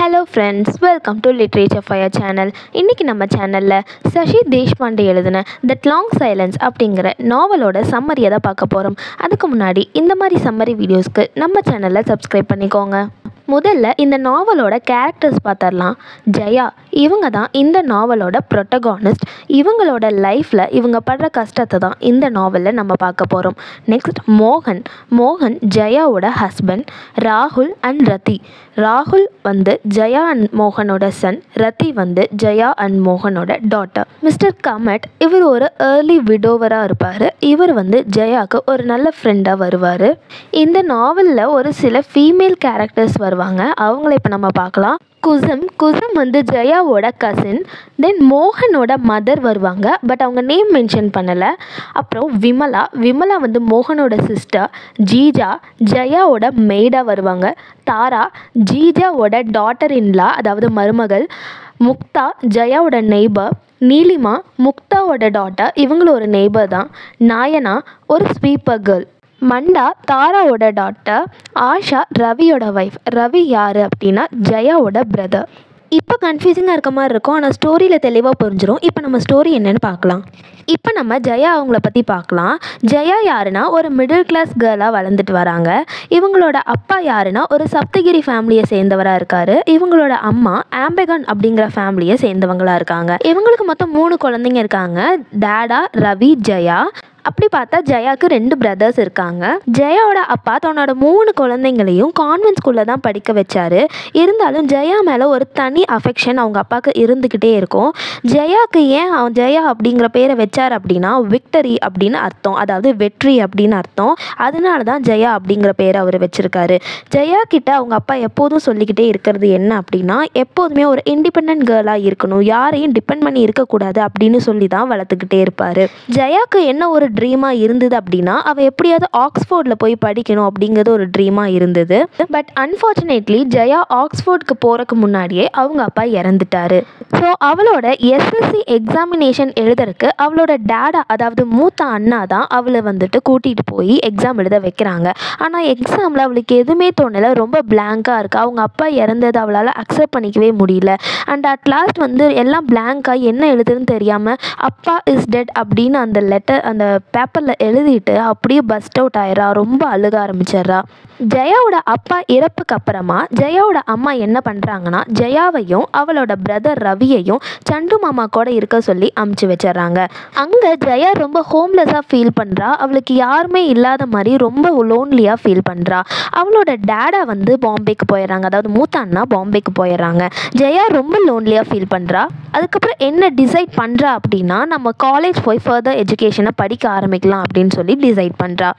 Hello friends, welcome to literature fire channel. இன்றைக்கி நம்ம சேனலில் சசி தேஷ்பாண்டே எழுதின தட் லாங் சைலன்ஸ் அப்படிங்கிற நாவலோட சம்மரியை தான் பார்க்க போகிறோம். அதுக்கு முன்னாடி இந்த மாதிரி சம்மரி வீடியோஸ்க்கு நம்ம சேனலில் சப்ஸ்கிரைப் பண்ணிக்கோங்க. முதல்ல இந்த நாவலோட கேரக்டர்ஸ் பார்த்துடலாம். ஜெயா இவங்க தான் இந்த நாவலோட ப்ரொட்டகானிஸ்ட். இவங்களோட லைஃப்பில் இவங்க படுற கஷ்டத்தை தான் இந்த நாவலில் நம்ம பார்க்க போகிறோம். நெக்ஸ்ட் மோகன் ஜெயாவோட ஹஸ்பண்ட். ராகுல் அண்ட் ரதி. ராகுல் வந்து ஜெயா அண்ட் மோகனோட சன். ரதி வந்து ஜெயா அண்ட் மோகனோட டாட்டர். மிஸ்டர் கமட் இவர் ஒரு ஏர்லி விடோவராக இருப்பார். இவர் வந்து ஜெயாவுக்கு ஒரு நல்ல ஃப்ரெண்டாக வருவார். இந்த நாவலில் ஒரு சில ஃபீமேல் கேரக்டர்ஸ் வருவாங்க. அவங்கள இப்போ நம்ம பார்க்கலாம். குசும் வந்து ஜெயாவோட கசின். தென் மோகனோட மதர் வருவாங்க, பட் அவங்க நேம் மென்ஷன் பண்ணலை. அப்புறம் விமலா வந்து மோகனோட சிஸ்டர். ஜீஜா ஜெயாவோட மெய்டாக வருவாங்க. தாரா ஜீஜாவோட டாட்டர் இன்லா, அதாவது மருமகள். முக்தா ஜெயாவோட நெய்பர். நீலிமா முக்தாவோட டாட்டர், இவங்களும் ஒரு நெய்பர் தான். நாயனா ஒரு ஸ்வீப்பர் கேர்ள். மண்டா தாராவோட டாட்டர். ஆஷா ரவியோட ஒய்ஃப். ரவி யார் அப்படின்னா ஜெயாவோட பிரதர். இப்போ கன்ஃபியூசிங்காக இருக்க மாதிரி இருக்கும், ஆனால் ஸ்டோரியில் தெளிவாக புரிஞ்சிடும். இப்போ நம்ம ஸ்டோரி என்னென்னு பார்க்கலாம். இப்போ நம்ம ஜெயா அவங்கள பற்றி பார்க்கலாம். ஜெயா யாருன்னா ஒரு மிடில் கிளாஸ் கேர்ளாக வளர்ந்துட்டு வராங்க. இவங்களோட அப்பா யாருன்னா ஒரு சப்தகிரி ஃபேமிலியை சேர்ந்தவராக இருக்கார். இவங்களோட அம்மா ஆம்பெகான் அப்படிங்கிற ஃபேமிலியை சேர்ந்தவங்களாக இருக்காங்க. இவங்களுக்கு மொத்தம் 3 குழந்தைங்க இருக்காங்க. டேடா, ரவி, ஜெயா. அப்படி பார்த்தா ஜெயாவுக்கு 2 பிரதர்ஸ் இருக்காங்க. ஜெயாவோட அப்பா தன்னோட 3 குழந்தைங்களையும் கான்வென்ட் ஸ்கூலில் தான் படிக்க வச்சாரு. இருந்தாலும் ஜெயா மேலே ஒரு தனி அஃபெக்ஷன் அவங்க அப்பாவுக்கு இருந்துக்கிட்டே இருக்கும். ஜெயாவுக்கு ஏன் ஜெயா அப்படிங்கிற பேரை வச்சார் அப்படின்னா விக்டரி அப்படின்னு அர்த்தம், அதாவது வெற்றி அப்படின்னு அர்த்தம். அதனால தான் ஜெயா அப்படிங்கிற பேரை அவர் வச்சுருக்காரு. ஜெயா கிட்ட அவங்க அப்பா எப்போதும் சொல்லிக்கிட்டே இருக்கிறது என்ன அப்படின்னா, எப்போதுமே ஒரு இண்டிபெண்ட் கேர்ளாக இருக்கணும், யாரையும் டிபெண்ட் பண்ணி இருக்கக்கூடாது அப்படின்னு சொல்லி தான் வளர்த்துக்கிட்டே இருப்பார். ஜெயாவுக்கு என்ன ஒரு ட்ரீமாக இருந்தது அப்படின்னா, அவள் எப்படியாவது ஆக்ஸ்ஃபோர்டில் போய் படிக்கணும் அப்படிங்கிறது ஒரு ட்ரீமாக இருந்தது. பட் அன்ஃபார்ச்சுனேட்லி ஜெயா ஆக்ஸ்ஃபோர்டுக்கு போகிறதுக்கு முன்னாடியே அவங்க அப்பா இறந்துட்டாரு. ஸோ அவளோட எஸ்எஸ்சி எக்ஸாமினேஷன் எழுதுறதுக்கு அவளோட டேடா, அதாவது மூத்த அண்ணா தான் அவளை வந்துட்டு கூட்டிகிட்டு போய் எக்ஸாம் எழுத வைக்கிறாங்க. ஆனால் எக்ஸாமில் அவளுக்கு எதுவுமே தோணலை, ரொம்ப பிளாங்காக இருக்குது. அவங்க அப்பா இறந்தது அவளால் அக்செப்ட் பண்ணிக்கவே முடியல. அண்ட் அட் லாஸ்ட் வந்து எல்லாம் பிளாங்காக என்ன எழுதுன்னு தெரியாமல் அப்பா இஸ் டெட் அப்படின்னு அந்த லெட்டர் அந்த பேப்பரில் எழுதிட்டு அப்படியே பஸ்ட் அவுட் ஆயிடுறா. ரொம்ப அழுக ஆரம்பிச்சிட்றா. ஜெயாவோட அப்பா இறப்புக்கு அப்புறமா ஜெயாவோட அம்மா என்ன பண்ணுறாங்கன்னா, ஜெயாவையும் அவளோட பிரதர் ரவியையும் சண்டு மாமா கூட இருக்க சொல்லி அமுச்சு வச்சிடறாங்க. அங்கே ஜெயா ரொம்ப ஹோம்லெஸ்ஸாக ஃபீல் பண்ணுறா. அவளுக்கு யாருமே இல்லாத மாதிரி ரொம்ப லோன்லியாக ஃபீல் பண்ணுறா. அவளோட டேடா வந்து பாம்பேக்கு போயிடுறாங்க, அதாவது மூத்த அண்ணா பாம்பேக்கு போயிடுறாங்க. ஜெயா ரொம்ப லோன்லியாக ஃபீல் பண்ணுறா. அதுக்கப்புறம் என்ன டிசைட் பண்ணுறா அப்படின்னா, நம்ம காலேஜ் போய் ஃபர்தர் எஜுகேஷனை படிக்க ஆரம்பிக்கலாம் அப்படின்னு சொல்லி டிசைட் பண்ணுறா.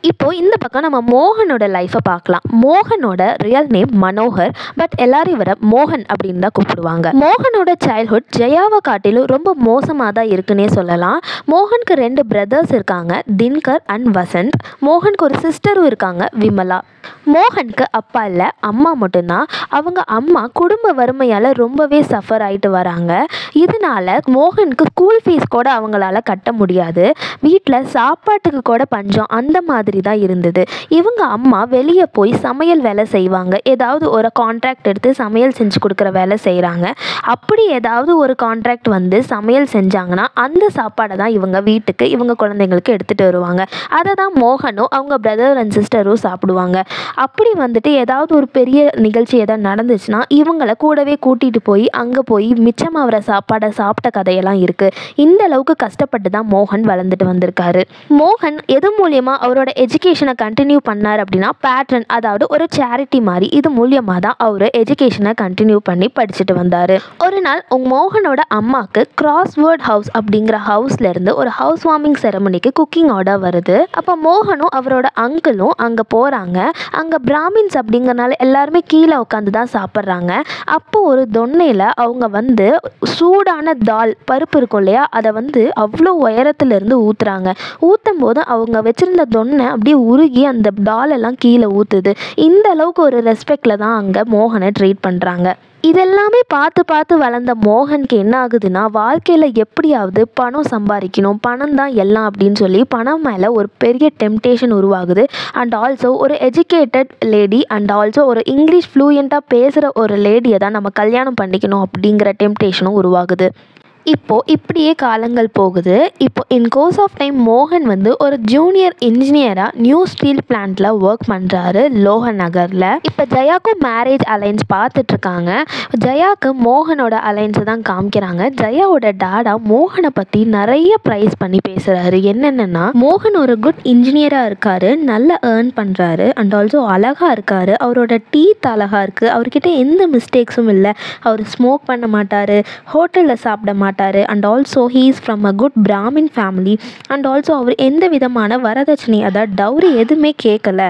இப்போது இந்த பக்கம் நம்ம மோகனோட லைஃப்பை பார்க்கலாம். மோகனோட ரியல் நேம் மனோகர், பட் எல்லாரும் இவரை மோகன் அப்படின்னு தான் கூப்பிடுவாங்க. மோகனோட சைல்ட்ஹுட் ஜெயாவை காட்டிலும் ரொம்ப மோசமாக தான் இருக்குன்னே சொல்லலாம். மோகனுக்கு 2 பிரதர்ஸ் இருக்காங்க, தின்கர் அண்ட் வசந்த். மோகனுக்கு ஒரு சிஸ்டரும் இருக்காங்க, விமலா. மோகனுக்கு அப்பா இல்லை, அம்மா மட்டும்தான். அவங்க அம்மா குடும்ப வறுமையால் ரொம்பவே சஃபர் ஆகிட்டு வராங்க. இதனால மோகனுக்கு ஸ்கூல் ஃபீஸ் கூட அவங்களால கட்ட முடியாது. வீட்டில் சாப்பாட்டுக்கு கூட பஞ்சம், அந்த மாதிரி தான் இருந்தது. இவங்க அம்மா வெளியே போய் சமையல் வேலை செய்வாங்க. ஏதாவது ஒரு கான்ட்ராக்ட் எடுத்து சமையல் செஞ்சு கொடுக்குற வேலை செய்கிறாங்க. அப்படி ஏதாவது ஒரு கான்ட்ராக்ட் வந்து சமையல் செஞ்சாங்கன்னா அந்த சாப்பாடை தான் இவங்க வீட்டுக்கு இவங்க குழந்தைங்களுக்கு எடுத்துகிட்டு வருவாங்க. அதை தான் மோகனும் அவங்க பிரதர் அண்ட் சிஸ்டரும் சாப்பிடுவாங்க. அப்படி வந்துட்டு ஏதாவது ஒரு பெரிய நிகழ்ச்சி ஏதாவது நடந்துச்சுன்னா இவங்களை கூடவே கூட்டிகிட்டு போய் அங்கே போய் மிச்சமாகிற சாப்பாடை சாப்பிட்ட கதையெல்லாம் இருக்குது. இந்த அளவுக்கு கஷ்டப்பட்டு தான் மோகன் வளர்ந்துட்டு வந்திருக்காரு. மோகன் எது மூலியமாக அவரோட எஜுகேஷனை கண்டினியூ பண்ணார் அப்படின்னா பேட்ரன், அதாவது ஒரு சேரிட்டி மாதிரி, இது மூலியமாக தான் அவர் எஜுகேஷனை கண்டினியூ பண்ணி படிச்சுட்டு வந்தார். ஒரு நாள் மோகனோட அம்மாவுக்கு கிராஸ்வேர்ட் ஹவுஸ் அப்படிங்கிற ஹவுஸ்லேருந்து ஒரு ஹவுஸ் வார்மிங் செரமனிக்கு குக்கிங் ஆர்டர் வருது. அப்போ மோகனும் அவரோட அங்கிளும் அங்கே போகிறாங்க. அங்கே பிராமின்ஸ் அப்படிங்கிறனால எல்லாருமே கீழே உட்காந்து தான் சாப்பிட்றாங்க. அப்போது ஒரு தொன்னையில் அவங்க வந்து சூடான தால் பருப்பு இருக்கும் இல்லையா, அதை வந்து அவ்வளோ உயரத்துலேருந்து ஊற்றுறாங்க. ஊற்றும் போது அவங்க வச்சுருந்த தொன்னை அப்படியே உருகி அந்த டால் எல்லாம் கீழே ஊற்றுது. இந்த அளவுக்கு ஒரு ரெஸ்பெக்டில் தான் அங்கே மோகனை ட்ரீட் பண்ணுறாங்க. இதெல்லாமே பார்த்து பார்த்து வளர்ந்த மோகனுக்கு என்ன ஆகுதுன்னா, வாழ்க்கையில் எப்படியாவது பணம் சம்பாதிக்கணும், பணம் தான் எல்லாம் அப்படின்னு சொல்லி பணம் மேலே ஒரு பெரிய டெம்டேஷன் உருவாகுது. அண்ட் ஆல்சோ ஒரு எஜுகேட்டட் லேடி அண்ட் ஆல்சோ ஒரு இங்கிலீஷ் ஃப்ளூயண்ட்டாக பேசுகிற ஒரு லேடியை தான் நம்ம கல்யாணம் பண்ணிக்கணும் அப்படிங்கிற டெம்டேஷனும் உருவாகுது. இப்படியே காலங்கள் போகுது. இன் கோர்ஸ் ஆஃப் டைம் மோகன் வந்து ஒரு ஜூனியர் இன்ஜினியராக நியூ ஸ்டீல் பிளான்ட்டில் ஒர்க் பண்ணுறாரு லோஹன் நகரில். இப்போ ஜெயாக்கும் மேரேஜ் அலைன்ஸ் பார்த்துட்ருக்காங்க. ஜெயாவுக்கு மோகனோட அலைன்ஸை தான் காமிக்கிறாங்க. ஜெயாவோட டாடா மோகனை பற்றி நிறைய ப்ரைஸ் பண்ணி பேசுகிறாரு. என்னென்னா, மோகன் ஒரு குட் இன்ஜினியராக இருக்கார், நல்லா ஏர்ன் பண்ணுறாரு அண்ட் ஆல்சோ அழகாக இருக்கார், அவரோட டீத் அழகாக இருக்குது, அவர்கிட்ட எந்த மிஸ்டேக்ஸும் இல்லை, அவர் ஸ்மோக் பண்ண மாட்டார், ஹோட்டலில் சாப்பிட மாட்டார் and also he is from a good Brahmin family and also அவர் எந்த விதமான வரதட்சணை அதாவது டவுரி எதுவுமே கேட்கல.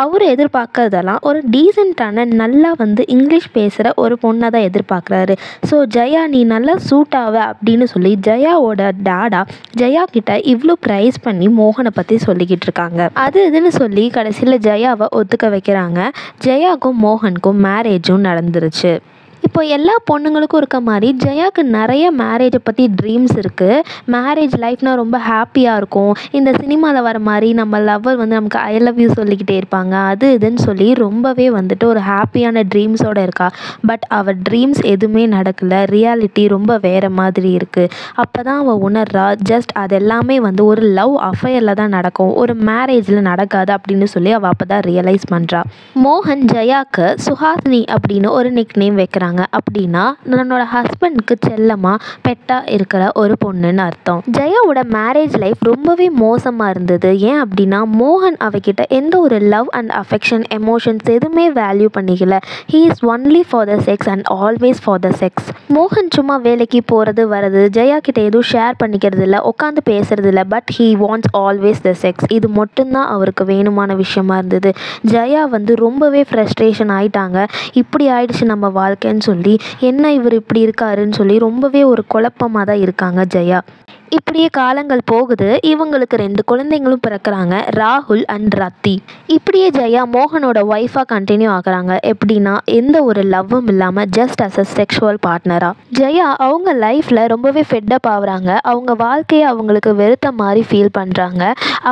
அவர் எதிர்பார்க்கறதெல்லாம் ஒரு டீசெண்டான நல்லா வந்து இங்கிலீஷ் பேசுகிற ஒரு பொண்ணை தான் எதிர்பார்க்குறாரு. ஸோ ஜெயா நீ நல்லா சூட் ஆவ அப்படின்னு சொல்லி ஜெயாவோட டாடா ஜெயா கிட்ட இவ்வளோ ப்ரைஸ் பண்ணி மோகனை பற்றி சொல்லிக்கிட்டு இருக்காங்க. அது இதுன்னு சொல்லி கடைசியில் ஜெயாவை ஒத்துக்க வைக்கிறாங்க. ஜெயாவுக்கும் மோகனுக்கும் மேரேஜும் நடந்துருச்சு. இப்போ எல்லா பொண்ணுங்களுக்கும் இருக்க மாதிரி ஜெயாவுக்கு நிறைய மேரேஜை பற்றி ட்ரீம்ஸ் இருக்குது. மேரேஜ் லைஃப்னால் ரொம்ப ஹாப்பியாக இருக்கும். இந்த சினிமாவில் வர மாதிரி நம்ம லவ்வர் வந்து நமக்கு ஐ லவ் யூ சொல்லிக்கிட்டே இருப்பாங்க, அது இதுன்னு சொல்லி ரொம்பவே வந்துட்டு ஒரு ஹாப்பியான ட்ரீம்ஸோடு இருக்கா. பட் அவள் ட்ரீம்ஸ் எதுவுமே நடக்கலை, ரியாலிட்டி ரொம்ப வேறு மாதிரி இருக்குது. அப்போ தான் அவள் உணர்றா ஜஸ்ட் அது எல்லாமே வந்து ஒரு லவ் அஃபையரில் தான் நடக்கும், ஒரு மேரேஜில் நடக்காது அப்படின்னு சொல்லி அவள் அப்போ தான் ரியலைஸ் பண்ணுறா. மோகன் ஜெயாவுக்கு சுஹாசினி அப்படின்னு ஒரு நிக் நேம் வைக்கிறாங்க. அப்படின்னா என்னோட ஹஸ்பண்டுக்கு செல்லமாக பெட்டாக இருக்கிற ஒரு பொண்ணுன்னு அர்த்தம். ஜெயாவோட மேரேஜ் லைஃப் ரொம்பவே மோசமாக இருந்தது. ஏன் அப்படின்னா மோகன் அவகிட்ட எந்த ஒரு லவ் அண்ட் அஃபெக்ஷன் எமோஷன்ஸ் எதுவுமே வேல்யூ பண்ணிக்கல. He is only for the sex and always for the sex. மோகன் சும்மா வேலைக்கு போகிறது வர்றது, ஜெயா கிட்ட எதுவும் ஷேர் பண்ணிக்கிறது இல்லை, உட்காந்து பேசுறது இல்லை. But he wants always the sex. இது மட்டும்தான் அவருக்கு வேணுமான விஷயமா இருந்தது. ஜெயா வந்து ரொம்பவே ஃப்ரஸ்ட்ரேஷன் ஆயிட்டாங்க. இப்படி ஆயிடுச்சு நம்ம வாழ்க்கைன்னு சொல்லி, என்ன இவர் இப்படி இருக்காருன்னு சொல்லி ரொம்பவே ஒரு குழப்பமாக தான் இருக்காங்க ஜெயா. இப்படியே காலங்கள் போகுது. இவங்களுக்கு 2 குழந்தைங்களும் பிறக்கிறாங்க, ராகுல் அண்ட் ரத்தி. இப்படியே ஜெயா மோகனோட ஒய்ஃபாக கண்டினியூ ஆகுறாங்க. எப்படின்னா எந்த ஒரு லவ்வும் இல்லாமல் ஜஸ்ட் அஸ் அ செக்ஷுவல் பார்ட்னராக. ஜெயா அவங்க லைஃப்பில் ரொம்பவே ஃபெட்டப் ஆகுறாங்க. அவங்க வாழ்க்கையை அவங்களுக்கு வெறுத்த மாதிரி ஃபீல் பண்ணுறாங்க.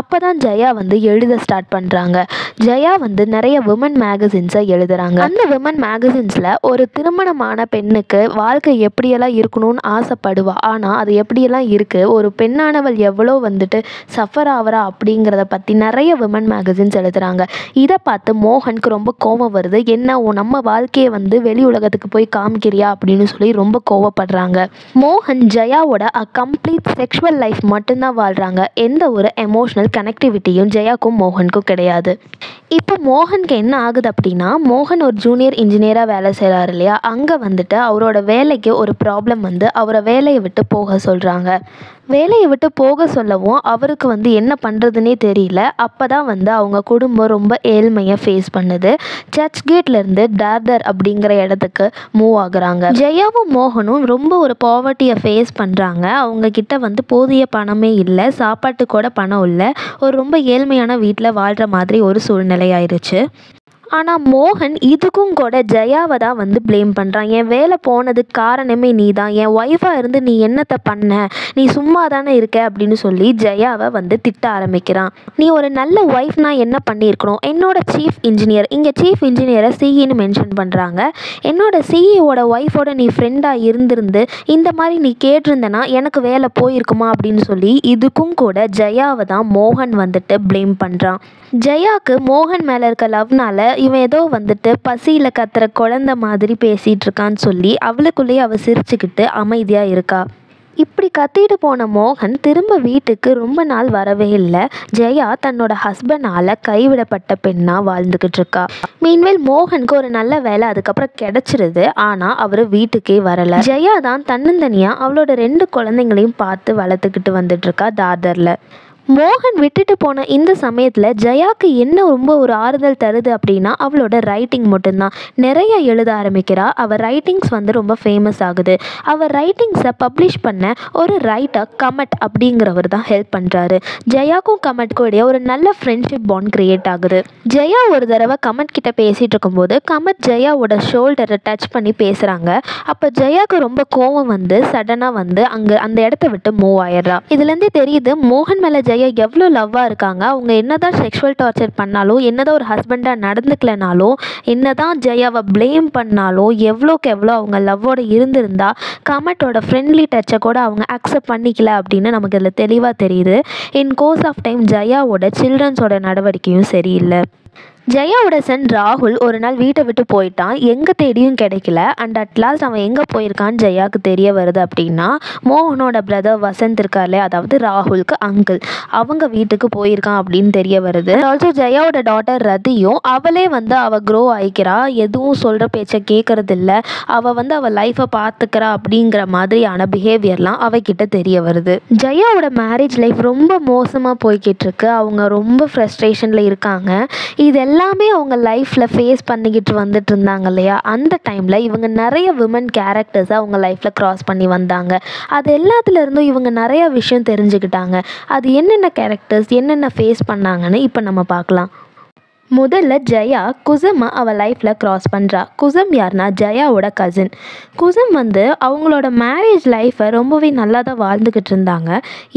அப்போ தான் ஜெயா வந்து எழுத ஸ்டார்ட் பண்ணுறாங்க. ஜெயா வந்து நிறைய விமன் மேகசின்ஸை எழுதுகிறாங்க. அந்த விமன் மேகசின்ஸில் ஒரு திருமணமான பெண்ணுக்கு வாழ்க்கை எப்படியெல்லாம் இருக்கணும்னு ஆசைப்படுவா, ஆனால் அது எப்படியெல்லாம் இருக்குது, ஒரு பெண்ணானவள் எவ்வளோ வந்துட்டு சஃபர் ஆகிறா அப்படிங்கிறத பற்றி நிறைய விமன் மேகசின்ஸ் எழுதுகிறாங்க. இதை பார்த்து மோகனுக்கு ரொம்ப கோபம் வருது. என்ன நம்ம வாழ்க்கையை வந்து வெளி உலகத்துக்கு போய் காமிக்கிறியா அப்படின்னு சொல்லி ரொம்ப கோவப்படுறாங்க. மோகன் ஜெயாவோட கம்ப்ளீட் செக்ஷுவல் லைஃப் மட்டும்தான் வாழ்கிறாங்க. எந்த ஒரு எமோஷனல் கனெக்டிவிட்டியும் ஜெயாக்கும் மோகனுக்கும் கிடையாது. இப்போ மோகனுக்கு என்ன ஆகுது அப்படின்னா, மோகன் ஒரு ஜூனியர் இன்ஜினியராக வேலை செய்கிறாரு இல்லையா, அங்கே வந்துட்டு அவரோட வேலைக்கு ஒரு ப்ராப்ளம் வந்து அவரை வேலையை விட்டு போக சொல்கிறாங்க. வேலையை விட்டு போக சொல்லவும் அவருக்கு வந்து என்ன பண்ணுறதுனே தெரியல. அப்போ தான் வந்து அவங்க குடும்பம் ரொம்ப ஏழ்மையை ஃபேஸ் பண்ணுது. சர்ச் கேட்லேருந்து டார்டர் அப்படிங்கிற இடத்துக்கு மூவ் ஆகுறாங்க. ஜெயாவும் மோகனும் ரொம்ப ஒரு பாவர்ட்டியை ஃபேஸ் பண்ணுறாங்க. அவங்கக்கிட்ட வந்து போதிய பணமே இல்லை, சாப்பாட்டு கூட பணம் இல்லை, ஒரு ரொம்ப ஏழ்மையான வீட்டில் வாழ்கிற மாதிரி ஒரு சூழ்நிலை ஆயிடுச்சு. ஆனால் மோகன் இதுக்கும் கூட ஜெயாவை தான் வந்து ப்ளேம் பண்ணுறான். என் வேலை போனதுக்கு காரணமே நீ தான், என் ஒய்ஃபாக இருந்து நீ என்னத்தை பண்ண, நீ சும்மா தானே இருக்க அப்படின்னு சொல்லி ஜெயாவை வந்து திட்ட ஆரம்பிக்கிறான். நீ ஒரு நல்ல ஒய்ஃப்னா என்ன பண்ணியிருக்கணும், என்னோட சீஃப் இன்ஜினியர், இங்கே சீஃப் இன்ஜினியரை சிஇன்னு மென்ஷன் பண்ணுறாங்க, என்னோட சிஇயோட ஒய்ஃபோட நீ ஃப்ரெண்டாக இருந்திருந்து இந்த மாதிரி நீ கேட்டிருந்தனா எனக்கு வேலை போயிருக்குமா அப்படின்னு சொல்லி இதுக்கும் கூட ஜெயாவை தான் மோகன் வந்துட்டு ப்ளேம் பண்ணுறான். ஜெயாவுக்கு மோகன் மேலே இருக்க லவ்னால இவன் ஏதோ வந்துட்டு பசியில் கத்துற குழந்தை மாதிரி பேசிகிட்டு இருக்கான்னு சொல்லி அவளுக்குள்ளேயே அவள் சிரிச்சுக்கிட்டு அமைதியாக இருக்கா. இப்படி கத்திட்டு போன மோகன் திரும்ப வீட்டுக்கு ரொம்ப நாள் வரவே இல்லை. ஜெயா தன்னோட ஹஸ்பண்டால் கைவிடப்பட்ட பெண்ணாக வாழ்ந்துக்கிட்டு இருக்கா. மீன்வேல் மோகனுக்கு ஒரு நல்ல வேலை அதுக்கப்புறம் கிடச்சிருது. ஆனால் அவர் வீட்டுக்கே வரலை. ஜெயா தான் தன்னந்தனியாக அவளோட 2 குழந்தைங்களையும் பார்த்து வளர்த்துக்கிட்டு வந்துட்டுருக்கா தாதரில். மோகன் விட்டுட்டு போன இந்த சமயத்தில் ஜெயாக்கு என்ன ரொம்ப ஒரு ஆறுதல் தருது அப்படின்னா அவளோட ரைட்டிங் மட்டும்தான். நிறைய எழுத ஆரம்பிக்கிறா. அவள் ரைட்டிங்ஸ் வந்து ரொம்ப ஃபேமஸ் ஆகுது. அவள் ரைட்டிங்ஸை பப்ளிஷ் பண்ண ஒரு ரைட்டர் கமெட் அப்படிங்கிறவர் தான் ஹெல்ப் பண்ணுறாரு. ஜெயாக்கும் கமெட்க்கும் இடையே ஒரு நல்ல ஃப்ரெண்ட்ஷிப் பாண்ட் கிரியேட் ஆகுது. ஜெயா ஒரு தடவை கமெட் கிட்ட பேசிகிட்டு இருக்கும்போது கமெட் ஜெயாவோட ஷோல்டரை டச் பண்ணி பேசுகிறாங்க. அப்போ ஜெயாவுக்கு ரொம்ப கோவம் வந்து சடனாக வந்து அங்கே அந்த இடத்த விட்டு மூவ் ஆயிடுறா. இதுலேருந்தே தெரியுது மோகன் மேலே ஜெயா எவ்வளோ லவ்வாக இருக்காங்க. அவங்க என்னதான் செக்ஷுவல் டார்ச்சர் பண்ணாலும், என்னதான் ஒரு ஹஸ்பண்டாக நடந்துக்கலனாலும், என்னதான் ஜெயாவை ப்ளேம் பண்ணாலும், எவ்வளோக்கு எவ்வளோ அவங்க லவ்வோட இருந்திருந்தா கமெட்டோட ஃப்ரெண்ட்லி டச்சை கூட அவங்க அக்செப்ட் பண்ணிக்கல அப்படின்னு நமக்கு இதில் தெளிவாக தெரியுது. இன் கோர்ஸ் ஆஃப் டைம் ஜெயாவோட சில்ட்ரன்ஸோட நடவடிக்கையும் சரியில்லை. ஜெயாவோட சன் ராகுல் ஒரு நாள் வீட்டை விட்டு போயிட்டான். எங்கே தேடியும் கிடைக்கல. அண்ட் அட் லாஸ்ட் அவன் எங்கே போயிருக்கான்னு ஜெயாவுக்கு தெரிய வருது அப்படின்னா மோகனோட பிரதர் வசந்த் இருக்கார்லே, அதாவது ராகுலுக்கு அங்கிள், அவங்க வீட்டுக்கு போயிருக்கான் அப்படின்னு தெரிய வருது. ஆல்சோ ஜெயாவோட டாட்டர் ரதியும் அவளே வந்து அவள் க்ரோ ஆகிக்கிறா. எதுவும் சொல்கிற பேச்சை கேட்கறதில்ல. அவள் வந்து அவள் லைஃப்பை பார்த்துக்கிறா அப்படிங்கிற மாதிரியான பிஹேவியர்லாம் அவகிட்ட தெரிய வருது. ஜெயாவோட மேரேஜ் லைஃப் ரொம்ப மோசமாக போய்கிட்டு இருக்கு. அவங்க ரொம்ப ஃப்ரஸ்ட்ரேஷனில் இருக்காங்க. இது எல்லாமே அவங்க லைஃப்பில் ஃபேஸ் பண்ணிக்கிட்டு வந்துட்டு இருந்தாங்க இல்லையா. அந்த டைமில் இவங்க நிறைய விமன் கேரக்டர்ஸை அவங்க லைஃப்பில் க்ராஸ் பண்ணி வந்தாங்க. அது எல்லாத்துலேருந்தும் இவங்க நிறைய விஷயம் தெரிஞ்சுக்கிட்டாங்க. அது என்னென்ன கேரக்டர்ஸ் என்னென்ன ஃபேஸ் பண்ணாங்கன்னு இப்போ நம்ம பார்க்கலாம். முதல்ல ஜெயா குசம்மை அவள் லைஃப்பில் க்ராஸ் பண்ணுறா. குசம் யார்னா ஜெயாவோட கசின். குசம் வந்து அவங்களோட மேரேஜ் லைஃப்பை ரொம்பவே நல்லா தான் வாழ்ந்துக்கிட்டு இருந்தாங்க.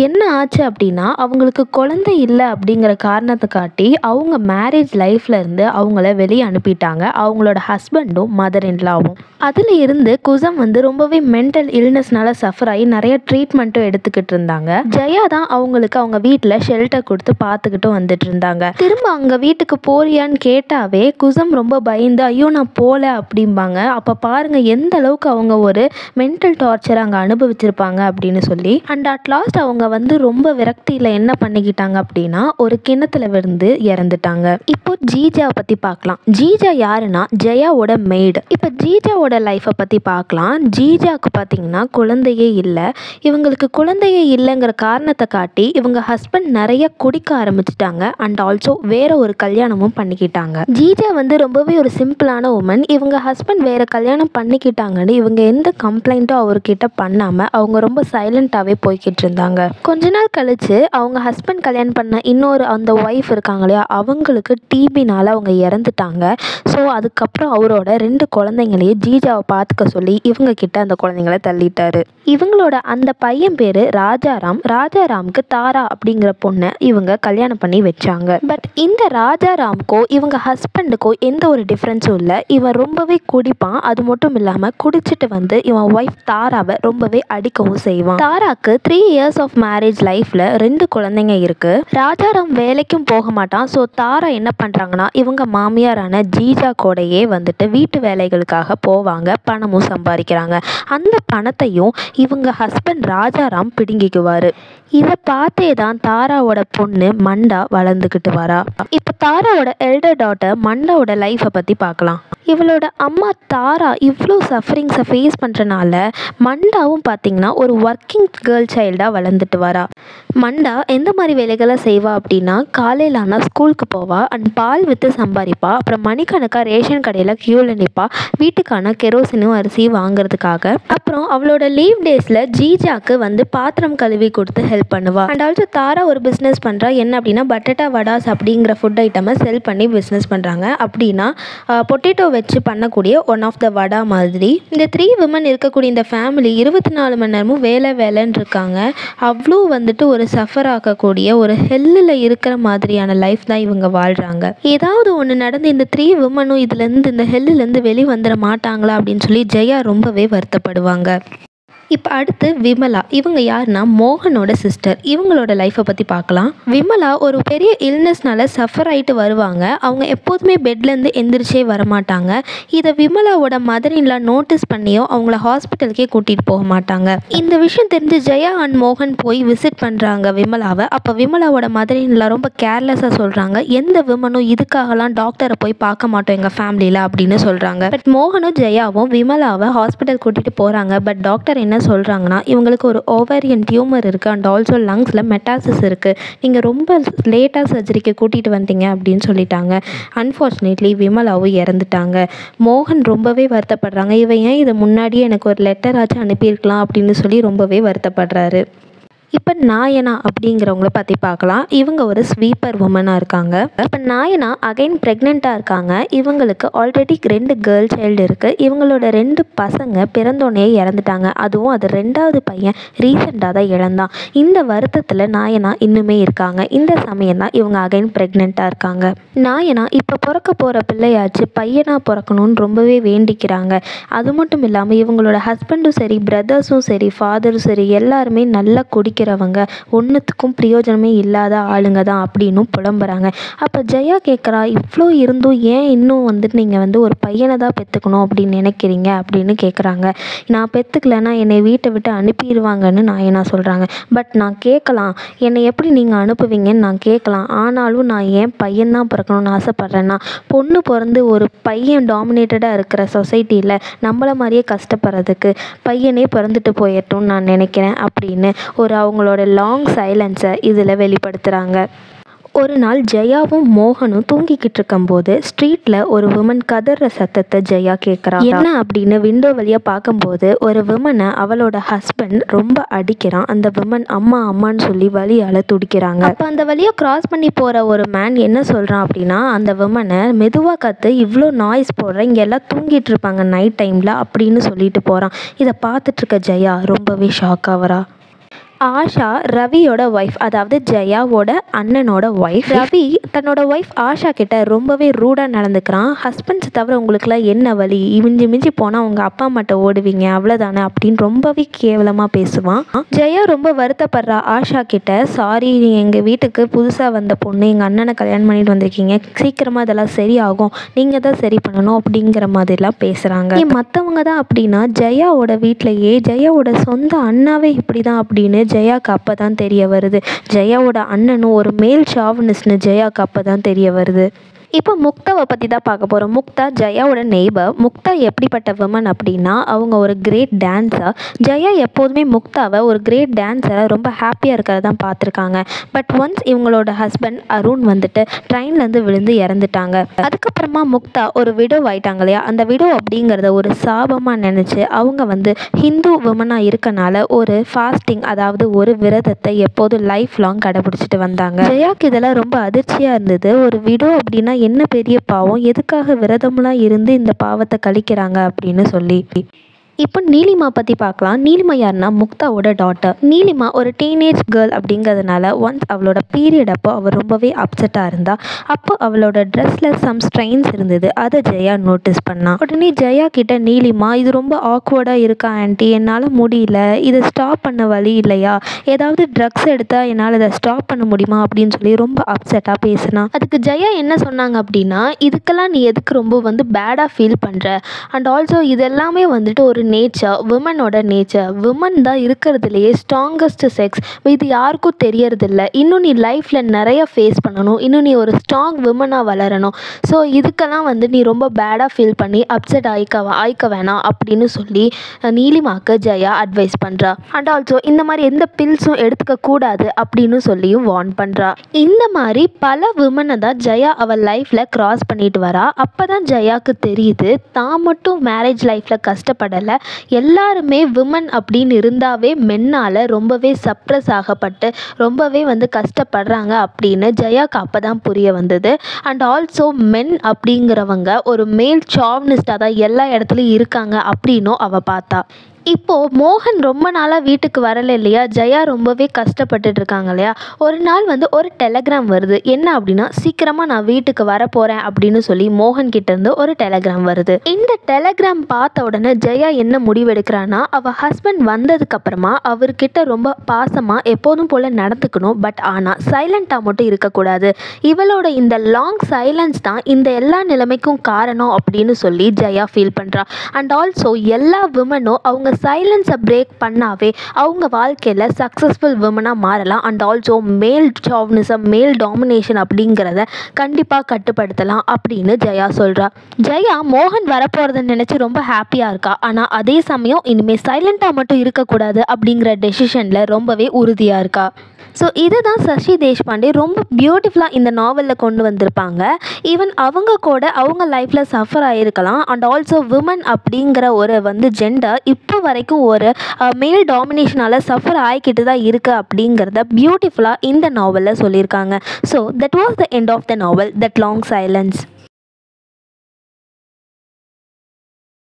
என்ன ஆச்சு அப்படின்னா அவங்களுக்கு குழந்தை இல்லை அப்படிங்கிற காரணத்தை காட்டி அவங்க மேரேஜ் லைஃப்பில் இருந்து அவங்கள வெளியே அனுப்பிட்டாங்க. அவங்களோட ஹஸ்பண்டும் மதர் இன்லாவும். அதில் இருந்து குசம் வந்து ரொம்பவே மென்டல் இல்னஸ்னால சஃபர் ஆகி நிறைய ட்ரீட்மெண்ட்டும் எடுத்துக்கிட்டு இருந்தாங்க. ஜெயா தான் அவங்களுக்கு அவங்க வீட்டில் ஷெல்டர் கொடுத்து பார்த்துக்கிட்டும் வந்துட்டு இருந்தாங்க. திரும்ப அவங்க வீட்டுக்கு போறியான்னு கேட்டாவே குசம் ரொம்ப பயந்து ஐயோ நான் போகல அப்படிம்பாங்க. அப்போ பாருங்கள் எந்த அளவுக்கு அவங்க ஒரு மென்டல் டார்ச்சர் அங்கே அனுபவிச்சிருப்பாங்க அப்படின்னு சொல்லி. அண்ட் அட் லாஸ்ட் அவங்க வந்து ரொம்ப விரக்தியில் என்ன பண்ணிக்கிட்டாங்க அப்படின்னா ஒரு கிணத்துல விழுந்து இறந்துட்டாங்க. இப்போ ஜீஜா பற்றி பார்க்கலாம். ஜீஜா யாருன்னா ஜெயாவோட மெய்டு. இப்போ ஜீஜாவோட லைஃப்பை பற்றி பார்க்கலாம். ஜீஜாவுக்கு பார்த்தீங்கன்னா குழந்தையே இல்லை. இவங்களுக்கு குழந்தையே இல்லைங்கிற காரணத்தை காட்டி இவங்க ஹஸ்பண்ட் நிறைய குடிக்க ஆரம்பிச்சிட்டாங்க. அண்ட் ஆல்சோ வேற ஒரு கல்யாணமும் பண்ணிக்கிட்டாங்க. ஜீஜா வந்து ரொம்பவே ஒரு சிம்பிளான உமன். இவங்க ஹஸ்பண்ட் வேற கல்யாணம் பண்ணிக்கிட்டாங்கன்னு இவங்க எந்த கம்ப்ளைண்ட்டும் அவர்கிட்ட பண்ணாமல் அவங்க ரொம்ப சைலண்டாகவே போய்கிட்டு இருந்தாங்க. கொஞ்ச நாள் கழிச்சு அவங்க ஹஸ்பண்ட் கல்யாணம் பண்ண இன்னொரு அந்த ஒய்ஃப் இருக்காங்க இல்லையா, அவங்களுக்கு டிபினால அவங்க இறந்துட்டாங்க. ஸோ அதுக்கப்புறம் அவரோட 2 குழந்தைங்களையும் ஜீஜாவை பார்த்துக்க சொல்லி இவங்க கிட்ட அந்த குழந்தைங்களை தள்ளிட்டாரு. இவங்களோட அந்த பையன் பேர் ராஜாராம். ராஜாராமுக்கு தாரா அப்படிங்கிற பொண்ணை இவங்க கல்யாணம் பண்ணி வச்சாங்க. பட் இந்த ராஜாராமுக்கோ இவங்க ஹஸ்பண்டுக்கோ எந்த ஒரு டிஃப்ரென்ஸும் இல்லை. இவன் ரொம்பவே குடிப்பான். அது மட்டும் இல்லாமல் குடிச்சிட்டு வந்து இவன் ஒய்ஃப் தாராவை ரொம்பவே அடிக்கவும் செய்வான். தாராக்கு 3 இயர்ஸ் ஆஃப் மேரேஜ் லைஃப்பில் 2 குழந்தைங்க இருக்கு. ராஜாராம் வேலைக்கும் போக மாட்டான். ஸோ தாரா என்ன பண்ணுறாங்கன்னா இவங்க மாமியாரான ஜீஜா கூடையே வந்துட்டு வீட்டு வேலைகளுக்காக போவாங்க. பணமும் சம்பாதிக்கிறாங்க. அந்த பணத்தையும் இவங்க ஹஸ்பண்ட் ராஜாராம் பிடுங்கிக்குவார். இதை பார்த்தே தான் தாராவோட பொண்ணு மண்டா வளர்ந்துக்கிட்டு வரா. இப்போ தாராவோட எல்டர் டாட்டர் மண்டாவோட லைஃப்பை பற்றி பார்க்கலாம். இவளோட அம்மா தாரா இவ்வளோ சஃபரிங்ஸை ஃபேஸ் பண்ணுறனால மண்டாவும் பார்த்திங்கன்னா ஒரு ஒர்க்கிங் கேர்ள் சைல்டாக வளர்ந்துட்டு வரா. மண்டா எந்த மாதிரி வேலைகளை செய்வா அப்படின்னா காலையில் ஆனால் ஸ்கூலுக்கு போவா. அண்ட் பால் விற்று சம்பாதிப்பா. அப்புறம் மணிக்கணக்காக ரேஷன் கடையில் க்யூவில் நிற்பா வீட்டுக்கான கெரோசினும் அரிசி வாங்குறதுக்காக. அப்புறம் அவளோட லீவ் டேஸில் ஜீஜாக்கு வந்து பாத்திரம் கழுவி கொடுத்து ஹெல்ப் பண்ணுவா. அண்ட் ஆல்சோ தாரா ஒரு பிஸ்னஸ் பண்ணுறா. என்ன அப்படின்னா பட்டேட்டா வடாஸ் அப்படிங்கிற ஃபுட் ஐட்டமை செல் பண்ணி பிஸ்னஸ் பண்ணுறாங்க. அப்படின்னா பொட்டேட்டோ வச்சு பண்ணக்கூடிய ஒன் ஆஃப் த வடா மாதிரி. இந்த 3 விமன் இருக்கக்கூடிய இந்த ஃபேமிலி 24 மணி நேரமும் வேலைன்னு இருக்காங்க. அவ்வளோ வந்துட்டு ஒரு சஃபர் ஆகக்கூடிய ஒரு ஹெல்லில் இருக்கிற மாதிரியான லைஃப் தான் இவங்க வாழ்கிறாங்க. ஏதாவது ஒன்று நடந்து இந்த 3 விமனும் இதுலேருந்து இந்த ஹெல்லிலேருந்து வெளியே வந்துட மாட்டாங்களா அப்படின்னு சொல்லி ஜெயா ரொம்பவே வருத்தப்படுவாங்க. இப்போ அடுத்து விமலா. இவங்க யாருன்னா மோகனோட சிஸ்டர். இவங்களோட லைஃப்பை பற்றி பார்க்கலாம். விமலா ஒரு பெரிய இல்னஸ்னால சஃபர் ஆகிட்டு வருவாங்க. அவங்க எப்போதுமே பெட்லேருந்து எந்திரிச்சே வரமாட்டாங்க. இதை விமலாவோட மதர் இன்லா நோட்டீஸ் பண்ணியோ அவங்கள ஹாஸ்பிட்டலுக்கே கூட்டிகிட்டு போக மாட்டாங்க. இந்த விஷயம் தெரிஞ்சு ஜெயா அண்ட் மோகன் போய் விசிட் பண்ணுறாங்க விமலாவை. அப்போ விமலாவோட மதர் இன்லா ரொம்ப கேர்லெஸ்ஸாக சொல்கிறாங்க, எந்த விமனும் இதுக்காகலாம் டாக்டரை போய் பார்க்க மாட்டோம் எங்கள் ஃபேமிலியில் அப்படின்னு சொல்கிறாங்க. பட் மோகனும் ஜெயாவும் விமலாவை ஹாஸ்பிட்டல் கூட்டிகிட்டு போகிறாங்க. பட் டாக்டர் என்ன என்ன சொல்கிறாங்கன்னா, இவங்களுக்கு ஒரு ஓவேரியன் டியூமர் இருக்குது அண்ட் ஆல்சோ லங்ஸில் மெட்டாசிஸ் இருக்குது, நீங்கள் ரொம்ப லேட்டாக சர்ஜரிக்கு கூட்டிகிட்டு வந்தீங்க அப்படின்னு சொல்லிட்டாங்க. அன்ஃபார்ச்சுனேட்லி விமலாவும் இறந்துட்டாங்க. மோகன் ரொம்பவே வருத்தப்படுறாங்க. இவன் ஏன் இதை முன்னாடியே எனக்கு ஒரு லெட்டர் ஆச்சு அனுப்பியிருக்கலாம் அப்படின்னு சொல்லி ரொம்பவே வருத்தப்படுறாரு. இப்போ நாயனா அப்படிங்கிறவங்கள பற்றி பார்க்கலாம். இவங்க ஒரு ஸ்வீப்பர் உமனாக இருக்காங்க. இப்போ நாயனா அகைன் ப்ரெக்னெண்ட்டாக இருக்காங்க. இவங்களுக்கு ஆல்ரெடி 2 கேர்ள் சைல்டு இருக்குது. இவங்களோட 2 பசங்க பிறந்தோடனே இறந்துட்டாங்க. அதுவும் அது 2வது பையன் ரீசெண்டாக தான் இழந்தான். இந்த வருத்தத்தில் நாயனா இன்னுமே இருக்காங்க. இந்த சமயம் தான் இவங்க அகைன் ப்ரெக்னெண்ட்டாக இருக்காங்க. நாயனா இப்போ பிறக்க போகிற பிள்ளையாச்சு பையனாக பிறக்கணும்னு ரொம்பவே வேண்டிக்கிறாங்க. அது மட்டும் இல்லாமல் இவங்களோட ஹஸ்பண்டும் சரி, பிரதர்ஸும் சரி, ஃபாதரும் சரி எல்லாருமே நல்லா குடிக்கிறவங்க, ஒன்றுத்துக்கும் பிரயோஜனமே இல்லாத ஆளுங்க தான் அப்படின்னும் புலம்புறாங்க. அப்போ ஜெயா கேட்குறா, இவ்வளோ இருந்தும் ஏன் இன்னும் வந்துட்டு நீங்கள் வந்து ஒரு பையனை தான் பெற்றுக்கணும் அப்படின்னு நினைக்கிறீங்க அப்படின்னு கேட்குறாங்க. நான் பெற்றுக்கலைன்னா என்னை வீட்டை விட்டு அனுப்பிடுவாங்கன்னு நாயனா சொல்கிறாங்க. பட் நான் கேட்கலாம், என்னை எப்படி நீங்கள் அனுப்புவீங்கன்னு நான் கேட்கலாம். ஆனாலும் நான் ஏன் பையன்தான் பிறக்கணும்னு ஆசைப்பட்றேன்னா, பொண்ணு பிறந்து ஒரு பையன் டாமினேட்டடாக இருக்கிற சொசைட்டியில் நம்மள மாதிரியே கஷ்டப்படுறதுக்கு பையனே பிறந்துட்டு போயிட்டோம்னு நான் நினைக்கிறேன் அப்படின்னு அவங்களோட லாங் சைலன்ஸை இதில் வெளிப்படுத்துகிறாங்க. ஒரு நாள் ஜெயாவும் மோகனும் தூங்கிக்கிட்டு இருக்கும்போது ஸ்ட்ரீட்டில் ஒரு விமன் கதற சத்தத்தை ஜெயா கேட்குறா. என்ன அப்படின்னு விண்டோ வழியாக பார்க்கும்போது ஒரு விமனை அவளோட ஹஸ்பண்ட் ரொம்ப அடிக்கிறான். அந்த விமன் அம்மா அம்மான்னு சொல்லி வலியால் துடிக்கிறாங்க. அப்போ அந்த வழியை கிராஸ் பண்ணி போகிற ஒரு மேன் என்ன சொல்கிறான் அப்படின்னா, அந்த விமனை மெதுவாக கற்று இவ்வளோ நாய்ஸ் போடுற, இங்கே எல்லாம் தூங்கிட்டு இருப்பாங்க நைட் டைமில் அப்படின்னு சொல்லிட்டு போகிறான். இதை பார்த்துட்டு இருக்க ஜெயா ரொம்பவே ஷாக் ஆகிறா. ஆஷா ரவியோட ஒய்ஃப், அதாவது ஜெயாவோட அண்ணனோட ஒய்ஃப். ரவி தன்னோட ஒய்ஃப் ஆஷா கிட்ட ரொம்பவே ரூடாக நடந்துக்கிறான். ஹஸ்பண்ட்ஸ் தவிர உங்களுக்குலாம் என்ன வழி, மிஞ்சி போனால் உங்கள் அப்பா அம்மாட்ட ஓடுவீங்க அவ்வளோதானே அப்படின்னு ரொம்பவே கேவலமாக பேசுவான். ஜெயா ரொம்ப வருத்தப்படுறா ஆஷா கிட்ட, சாரி, எங்கள் வீட்டுக்கு புதுசாக வந்த பொண்ணு, எங்கள் அண்ணனை கல்யாணம் பண்ணிட்டு வந்திருக்கீங்க, சீக்கிரமாக இதெல்லாம் சரியாகும், நீங்கள் தான் சரி பண்ணணும் அப்படிங்கிற மாதிரிலாம் பேசுகிறாங்க. மற்றவங்க தான் அப்படின்னா ஜெயாவோட வீட்டிலையே ஜெயாவோட சொந்த அண்ணாவே இப்படி தான் அப்படின்னு ஜெயாவுக்கு அப்போ தான் தெரிய வருது. ஜெயாவோட அண்ணனும் ஒரு மேல் ஷாவனிஸ்ட்னு ஜெயாவுக்கு அப்போ தான் தெரிய வருது. இப்போ முக்தாவை பற்றி தான் பார்க்க போகிறோம். முக்தா ஜெயாவோட நெய்பர். முக்தா எப்படிப்பட்ட விமன் அப்படின்னா, அவங்க ஒரு கிரேட் டான்ஸர். ஜெயா எப்போதுமே முக்தாவை ஒரு கிரேட் டான்ஸரை ரொம்ப ஹாப்பியாக இருக்கிறத தான் பார்த்துருக்காங்க. பட் ஒன்ஸ் இவங்களோட ஹஸ்பண்ட் அருண் வந்துட்டு ட்ரெயின்லேருந்து விழுந்து இறந்துட்டாங்க. அதுக்கப்புறமா முக்தா ஒரு விடோ ஆயிட்டாங்க இல்லையா, அந்த விடோ அப்படிங்கிறத ஒரு சாபமாக நினச்சி அவங்க வந்து ஹிந்து விமனாக இருக்கனால ஒரு ஃபாஸ்டிங், அதாவது ஒரு விரதத்தை எப்போதும் லைஃப் லாங் கடைபிடிச்சிட்டு வந்தாங்க. ஜெயாவுக்கு இதெல்லாம் ரொம்ப அதிர்ச்சியாக இருந்தது. ஒரு விடோ அப்படின்னா என்ன பெரிய பாவம், எதுக்காக விரதம்லாம் இருந்து இந்த பாவத்தை கழிக்கிறாங்க அப்படின்னு சொல்லி. இப்போ நீலிமா பற்றி பார்க்கலாம். நீலிமா யாருன்னா முக்தாவோட டாட்டர். நீலிமா ஒரு டீனேஜ் கேர்ள் அப்படிங்கிறதுனால ஒன்ஸ் அவளோட பீரியட் அப்போ அவள் ரொம்பவே அப்செட்டாக இருந்தா. அப்போ அவளோட ட்ரெஸ்ஸில் சம் ஸ்ட்ரெயின்ஸ் இருந்தது. அதை ஜெயா நோட்டீஸ் பண்ணா. உடனே ஜெயா கிட்ட நீலிமா, இது ரொம்ப ஆக்வர்டாக இருக்கா ஆன்ட்டி, என்னால் முடியல, இதை ஸ்டாப் பண்ண வழி இல்லையா, ஏதாவது ட்ரக்ஸ் எடுத்தால் என்னால் இதை ஸ்டாப் பண்ண முடியுமா அப்படின்னு சொல்லி ரொம்ப அப்செட்டாக பேசினா. அதுக்கு ஜெயா என்ன சொன்னாங்க அப்படின்னா, இதுக்கெல்லாம் நீ எதுக்கு ரொம்ப வந்து பேடாக ஃபீல் பண்ணுற, அண்ட் ஆல்சோ இதெல்லாமே வந்துட்டு ஒரு நேச்சர், விமனோட நேச்சர். விமன் தான் இருக்கிறதுலையே ஸ்ட்ராங்கஸ்ட் செக்ஸ், இது யாருக்கும் தெரியறதில்ல. இன்னும் நீ லைஃப்பில் நிறைய ஃபேஸ் பண்ணணும், இன்னும் நீ ஒரு ஸ்ட்ராங் விமனாக வளரணும். ஸோ இதுக்கெல்லாம் வந்து நீ ரொம்ப பேடாக ஃபீல் பண்ணி அப்செட் ஆயிக்க வேணாம் அப்படின்னு சொல்லி நீலிமாக்கு ஜெயா அட்வைஸ் பண்ணுறா. அண்ட் ஆல்சோ இந்த மாதிரி எந்த பில்ஸும் எடுத்துக்க கூடாது அப்படின்னு சொல்லியும் வார்ன் பண்ணுறா. இந்த மாதிரி பல விமனை தான் ஜெயா அவள் லைஃப்பில் கிராஸ் பண்ணிட்டு வரா. அப்போ தான் ஜெயாவுக்கு தெரியுது, தான் மட்டும் மேரேஜ் லைஃப்பில் கஷ்டப்படலை, எல்லாருமே விமன் அப்படின்னு இருந்தாவே மென்னால் ரொம்பவே சப்ரஸ் ஆகப்பட்டு ரொம்பவே வந்து கஷ்டப்படுறாங்க அப்படின்னு ஜெயாவுக்கு அப்போ தான் புரிய வந்தது. அண்ட் ஆல்சோ மென் அப்படிங்கிறவங்க ஒரு மேல் சாவ்னிஸ்டாக தான் எல்லா இடத்துலையும் இருக்காங்க அப்படின்னும் அவள் பார்த்தா. இப்போது மோகன் ரொம்ப நாளாக வீட்டுக்கு வரலை இல்லையா, ஜெயா ரொம்பவே கஷ்டப்பட்டுட்டு இருக்காங்க இல்லையா. ஒரு நாள் வந்து ஒரு டெலகிராம் வருது. என்ன அப்படின்னா, சீக்கிரமாக நான் வீட்டுக்கு வரப்போகிறேன் அப்படின்னு சொல்லி மோகன் கிட்டேருந்து ஒரு டெலகிராம் வருது. இந்த டெலகிராம் பார்த்த உடனே ஜெயா என்ன முடிவெடுக்கிறான்னா, அவள் ஹஸ்பண்ட் வந்ததுக்கப்புறமா அவர்கிட்ட ரொம்ப பாசமாக எப்போதும் போல் நடந்துக்கணும், பட் ஆனால் சைலண்ட்டாக மட்டும் இருக்கக்கூடாது. இவளோட இந்த லாங் சைலன்ஸ் தான் இந்த எல்லா நிலைமைக்கும் காரணம் அப்படின்னு சொல்லி ஜெயா ஃபீல் பண்ணுறா. அண்ட் ஆல்சோ எல்லா விமனும் அவங்க சைலன்ஸை பிரேக் பண்ணாவே அவங்க வாழ்க்கையில் சக்ஸஸ்ஃபுல் விமனாக மாறலாம். அண்ட் ஆல்சோ மேல் சாவ்னிசம், மேல் டாமினேஷன் அப்படிங்கிறத கண்டிப்பாக கட்டுப்படுத்தலாம் அப்படின்னு ஜெயா சொல்கிறா. ஜெயா மோகன் வரப்போகிறத நினச்சி ரொம்ப ஹாப்பியாக இருக்கா. ஆனால் அதே சமயம் இனிமேல் சைலண்ட்டாக மட்டும் இருக்கக்கூடாது அப்படிங்கிற டெசிஷனில் ரொம்பவே உறுதியாக இருக்கா. ஸோ இதுதான் சசி தேஷ்பாண்டே ரொம்ப பியூட்டிஃபுல்லாக இந்த நாவலில் கொண்டு வந்திருப்பாங்க. ஈவன் அவங்க கூட அவங்க லைஃப்பில் சஃபர் ஆகிருக்கலாம். அண்ட் ஆல்சோ விமன் அப்படிங்கிற ஒரு ஜெண்டர் இப்போ வரைக்கும் ஒரு மேல் டாமினேஷனால் சஃபர் ஆகிக்கிட்டு தான் இருக்குது அப்படிங்கிறத பியூட்டிஃபுல்லாக இந்த நாவலில் சொல்லியிருக்காங்க. So that was the end of the novel, that long silence.